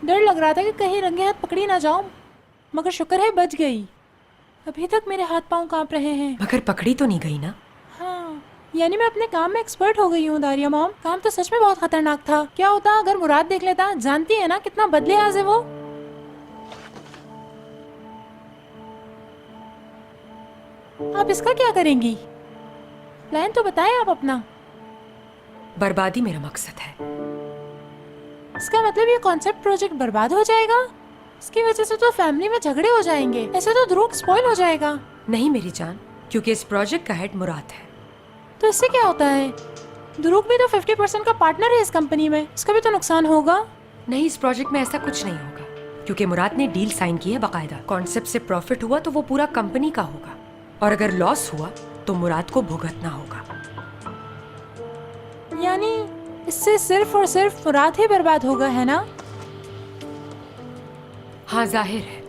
डर लग रहा था कि कहीं रंगे हाथ पकड़ी ना जाऊं, मगर शुक्र है बच गई। अभी तक मेरे हाथ पांव कांप रहे हैं। मगर पकड़ी तो नहीं गई ना? हाँ, यानी मैं अपने काम में एक्सपर्ट हो गई हूँ दारिया मॉम। काम तो सच में बहुत खतरनाक था। क्या होता अगर मुराद देख लेता? जानती है ना कितना बदलेबाज है वो। आप इसका क्या करेंगी? प्लान तो बताएं आप अपना। बर्बादी मेरा मकसद है। इसका मतलब ये कॉन्सेप्ट प्रोजेक्ट बर्बाद हो जाएगा? इसकी वजह से तो फैमिली में झगड़े हो जाएंगे। ऐसे तो ध्रुव स्पॉइल हो जाएगा। नहीं मेरी जान, क्योंकि इस प्रोजेक्ट का हेड मुराद है। तो इससे क्या होता है? ध्रुव भी तो 50% का पार्टनर है इस कंपनी में, इसका भी तो नुकसान होगा। नहीं, इस प्रोजेक्ट में ऐसा कुछ नहीं होगा, क्योंकि मुराद ने डील साइन की है बाकायदा। कॉन्सेप्ट से प्रॉफिट हुआ तो वो पूरा कंपनी का होगा, और अगर लॉस हुआ तो मुराद को भुगतना होगा। यानी इससे सिर्फ और सिर्फ मुराद ही बर्बाद होगा, है ना? हाँ, जाहिर है।